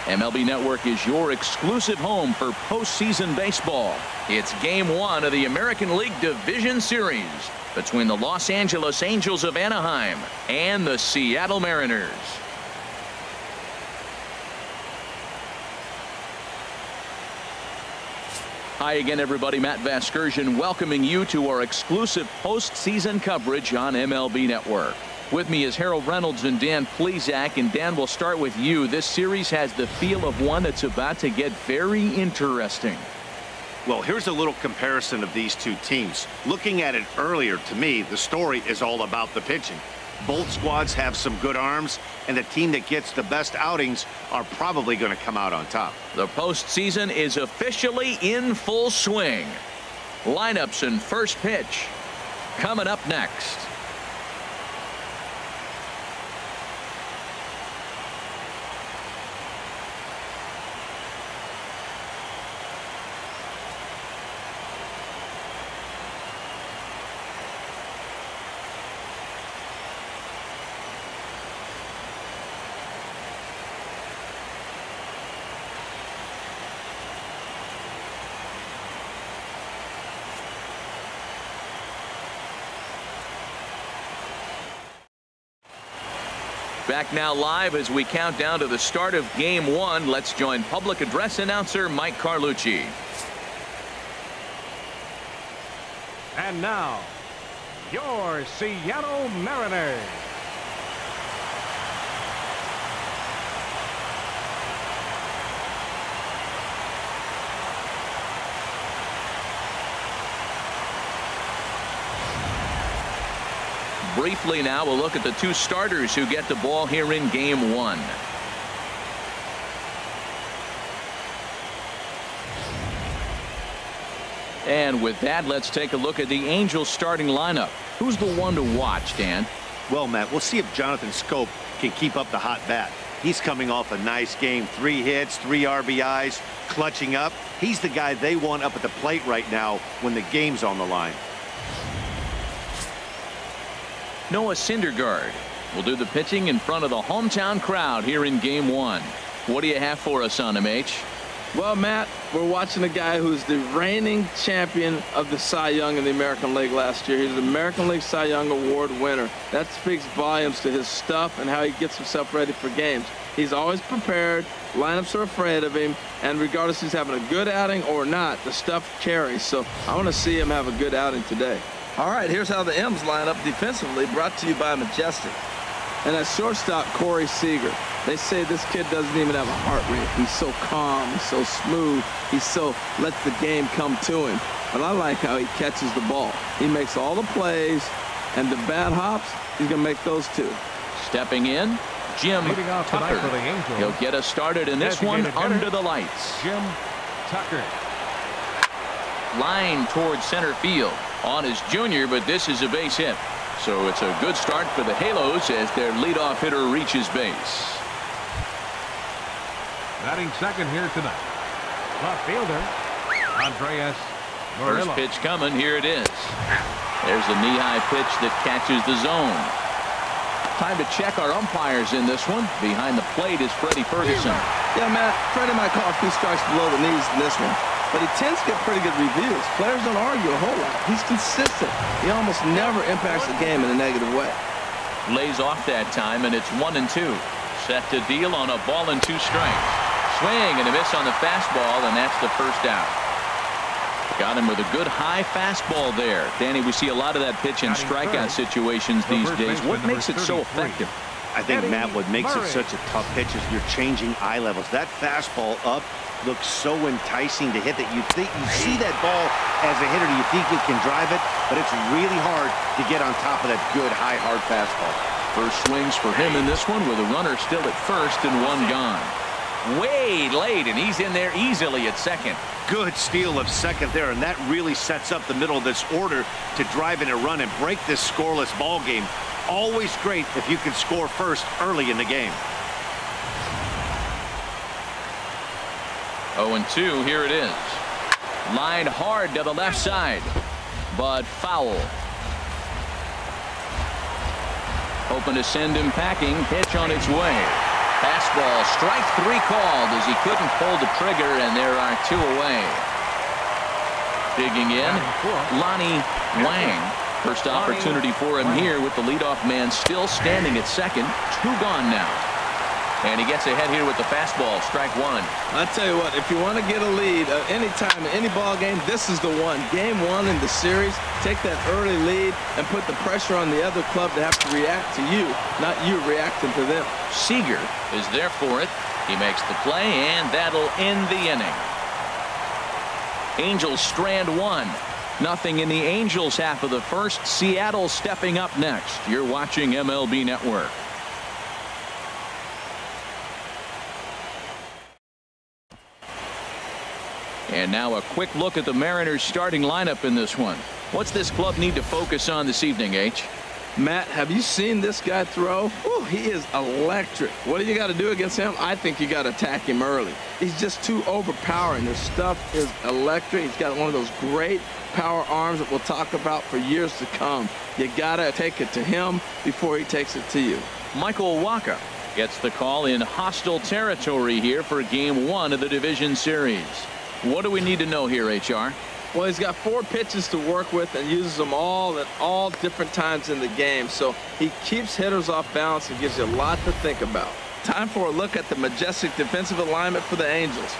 MLB Network is your exclusive home for postseason baseball. It's Game 1 of the American League Division Series between the Los Angeles Angels of Anaheim and the Seattle Mariners. Hi again, everybody. Matt Vasgersian welcoming you to our exclusive postseason coverage on MLB Network. With me is Harold Reynolds and Dan Plesac. And Dan, we'll start with you. This series has the feel of one that's about to get very interesting. Well, here's a little comparison of these two teams. Looking at it earlier, to me, the story is all about the pitching. Both squads have some good arms, and the team that gets the best outings are probably going to come out on top. The postseason is officially in full swing. Lineups and first pitch coming up next. Back now live as we count down to the start of Game 1. Let's join public address announcer Mike Carlucci. And now, your Seattle Mariners. Briefly now, we'll look at the two starters who get the ball here in Game 1. And with that, let's take a look at the Angels starting lineup. Who's the one to watch, Dan? Well, Matt, we'll see if Jonathan Schoop can keep up the hot bat. He's coming off a nice game. 3 hits, 3 RBIs, clutching up. He's the guy they want up at the plate right now when the game's on the line. Noah Syndergaard will do the pitching in front of the hometown crowd here in Game 1. What do you have for us on him, H? Well, Matt, we're watching a guy who's the reigning champion of the Cy Young in the American League last year. He's an American League Cy Young Award winner. That speaks volumes to his stuff and how he gets himself ready for games. He's always prepared. Lineups are afraid of him. And regardless if he's having a good outing or not, the stuff carries. So I want to see him have a good outing today. All right, here's how the M's line up defensively, brought to you by Majestic. And at shortstop, Corey Seager. They say this kid doesn't even have a heart rate. He's so calm, he's so smooth, lets the game come to him. But I like how he catches the ball. He makes all the plays, and the bad hops, he's going to make those too. Stepping in, Jim Tucker. For the Angels, he'll get us started in this one under the lights. Jim Tucker. Line towards center field. On his junior, but this is a base hit. So it's a good start for the Halos as their leadoff hitter reaches base. Batting second here tonight, left fielder Andreas First Murillo. pitch coming. Here it is. There's a knee-high pitch that catches the zone. Time to check our umpires in this one. Behind the plate is Freddie Ferguson. Yeah, Matt, Freddie might call a few strikes below the knees in this one, but he tends to get pretty good reviews. Players don't argue a whole lot. He's consistent. He almost never impacts the game in a negative way. Lays off that time, and it's 1-2. Set to deal on a ball and 2 strikes. Swing and a miss on the fastball, and that's the first out. Got him with a good high fastball there. Danny, we see a lot of that pitch in strikeout situations these days. What makes it so effective? I think, Matt, what makes it such a tough pitch is you're changing eye levels. That fastball up looks so enticing to hit that you see that ball as a hitter, you think you can drive it, but it's really hard to get on top of that good high hard fastball. First swings for him in this one with a runner still at first and 1 gone. Way late, and he's in there easily at second. Good steal of second there, and that really sets up the middle of this order to drive in a run and break this scoreless ball game. Always great if you can score first early in the game. 0-2, here it is. Lined hard to the left side, but foul. Hoping to send him packing. Pitch on its way. fastball. Strike 3 called as he couldn't pull the trigger, and there are 2 away. Digging in, Lonnie Wang. First opportunity for him here with the leadoff man still standing at second. 2 gone now. And he gets ahead here with the fastball. Strike 1. I tell you what, if you want to get a lead any time in any ball game, this is the one. Game 1 in the series, take that early lead and put the pressure on the other club to have to react to you, not you reacting to them. Seager is there for it. He makes the play, and that'll end the inning. Angels strand 1. Nothing in the Angels half of the first. Seattle stepping up next. You're watching MLB Network. And now a quick look at the Mariners starting lineup in this one. What's this club need to focus on this evening, H? Matt, have you seen this guy throw? Whew, he is electric. What do you got to do against him? I think you got to attack him early. He's just too overpowering. His stuff is electric. He's got one of those great power arms that we'll talk about for years to come. You got to take it to him before he takes it to you. Michael Wacha gets the call in hostile territory here for Game 1 of the division series. What do we need to know here, HR? Well, he's got 4 pitches to work with and uses them all at all different times in the game. So he keeps hitters off balance and gives you a lot to think about. Time for a look at the majestic defensive alignment for the Angels.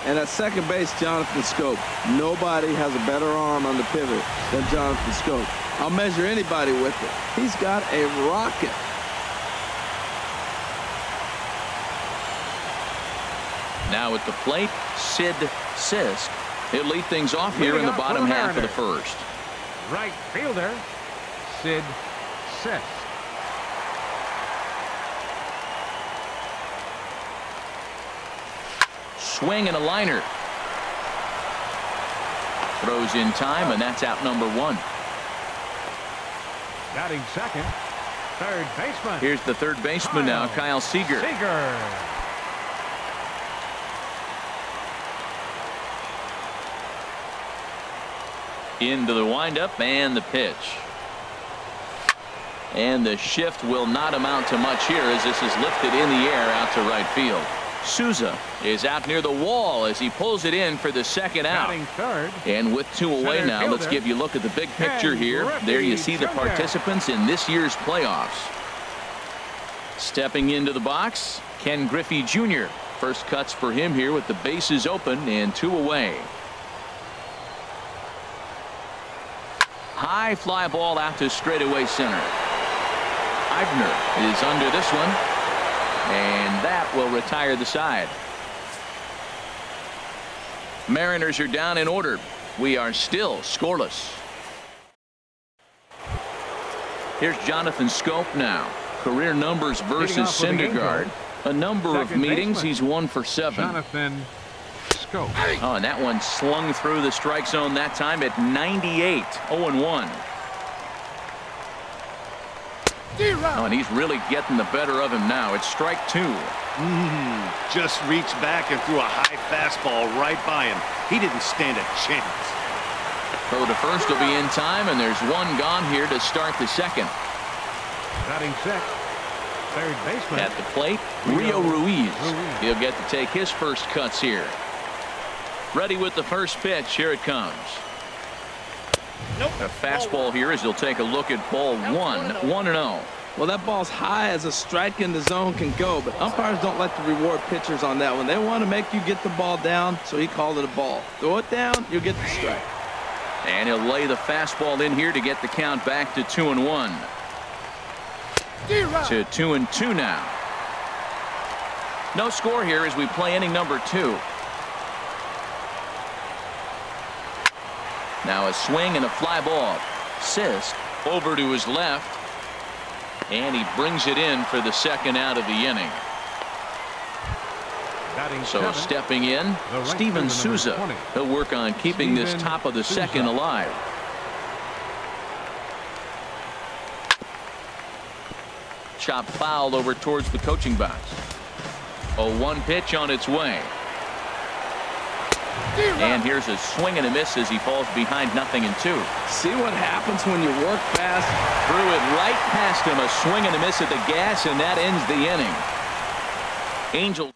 And at second base, Jonathan Schoop. Nobody has a better arm on the pivot than Jonathan Schoop. I'll measure anybody with it. He's got a rocket. Now at the plate, Sid Sisk. He'll lead things off here in the bottom half of the first. Right fielder, Sid Sisk. Swing and a liner. Throws in time, and that's out number 1. Batting second, third baseman. Here's the third baseman now, Kyle Seager. Into the windup and the pitch. And the shift will not amount to much here as this is lifted in the air out to right field. Souza is out near the wall as he pulls it in for the second out. Third, and with 2 away now, let's give you a look at the big picture here. There you see the participants in this year's playoffs. Stepping into the box, Ken Griffey Jr. First cuts for him here with the bases open and 2 away. High fly ball out to straightaway center. Eibner is under this one, and that will retire the side. Mariners are down in order. We are still scoreless. Here's Jonathan Schoop now. Career numbers versus Syndergaard. A number of meetings. He's 1 for 7. Jonathan Schoop. Oh, and that one slung through the strike zone that time at 98. 0-1. Oh, and he's really getting the better of him now. It's strike 2. Just reached back and threw a high fastball right by him. He didn't stand a chance. Throw to first will be in time, and there's 1 gone here to start the second. Batting sixth, third baseman. At the plate, Rio Ruiz. He'll get to take his first cuts here. Ready with the first pitch. Here it comes. A fastball here as he'll take a look at ball 1. 1-0. Well, that ball's high as a strike in the zone can go, but umpires don't like to reward pitchers on that one. They want to make you get the ball down, so he called it a ball. Throw it down, you'll get the strike. And he'll lay the fastball in here to get the count back to 2-1. To 2-2 now. No score here as we play inning number 2. Now a swing and a fly ball. Sisk over to his left. And he brings it in for the second out of the inning. So stepping in, Steven Souza. He'll work on keeping this top of the second alive. Chop foul over towards the coaching box. 0-1 pitch on its way. And here's a swing and a miss as he falls behind 0-2. See what happens when you work fast? Threw it right past him. A swing and a miss at the gas, and that ends the inning. Angels.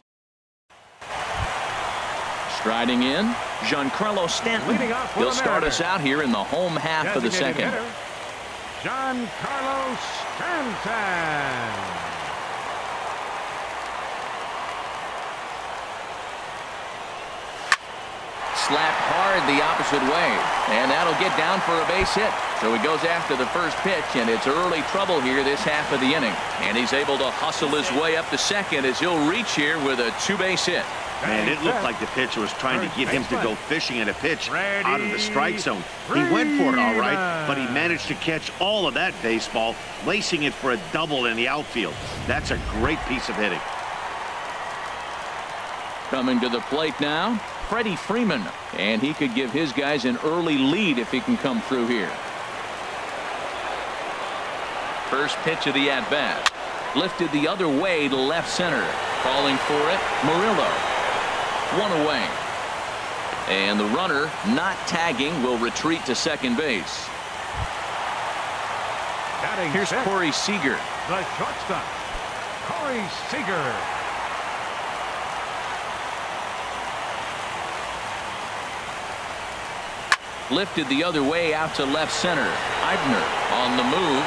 Striding in, Giancarlo Stanton. He'll start us out here in the home half of the second. Giancarlo Stanton. Slapped hard the opposite way, and that'll get down for a base hit. So he goes after the first pitch, and it's early trouble here this half of the inning. And he's able to hustle his way up to second as he'll reach here with a two-base hit. Man, it looked like the pitcher was trying to get him to go fishing at a pitch out of the strike zone. He went for it all right, but he managed to catch all of that baseball, lacing it for a double in the outfield. That's a great piece of hitting. Coming to the plate now, Freddie Freeman, and he could give his guys an early lead if he can come through here. First pitch of the at-bat. Lifted the other way to left center. Calling for it, Murillo. One away. And the runner, not tagging, will retreat to second base. Here's Corey Seager. The shortstop, Corey Seager. Lifted the other way out to left center. Eibner on the move.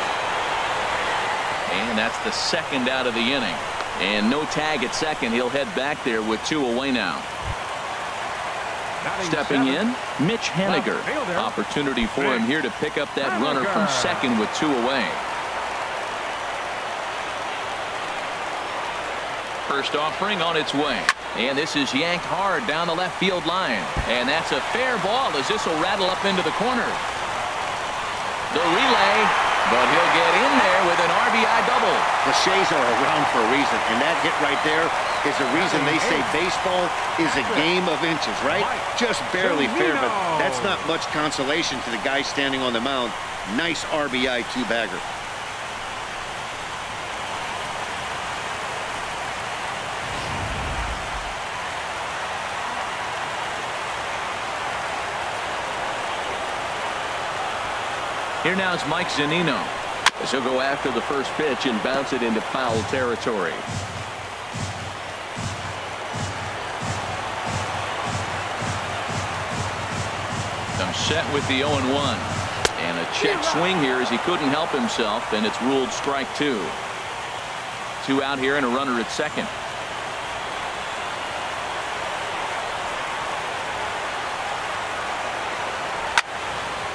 And that's the second out of the inning. And no tag at second. He'll head back there with two away now. Stepping in, Mitch Haniger. Opportunity for him here to pick up that runner from second with two away. First offering on its way. And this is yanked hard down the left field line. And that's a fair ball as this will rattle up into the corner. The relay, but he'll get in there with an RBI double. The Shays are around for a reason, and that hit right there is the reason they say baseball is a game of inches, right? Just barely fair, but that's not much consolation to the guy standing on the mound. Nice RBI two-bagger. Here now is Mike Zunino, as he'll go after the first pitch and bounce it into foul territory. I'm set with the 0-1. And a check swing here as he couldn't help himself, and it's ruled strike two. Two out here and a runner at second.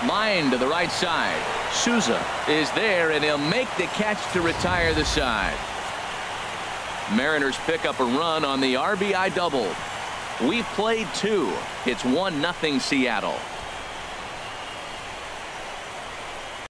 Line to the right side. Souza is there, and he'll make the catch to retire the side. Mariners pick up a run on the RBI double. We played two. It's 1-0 Seattle.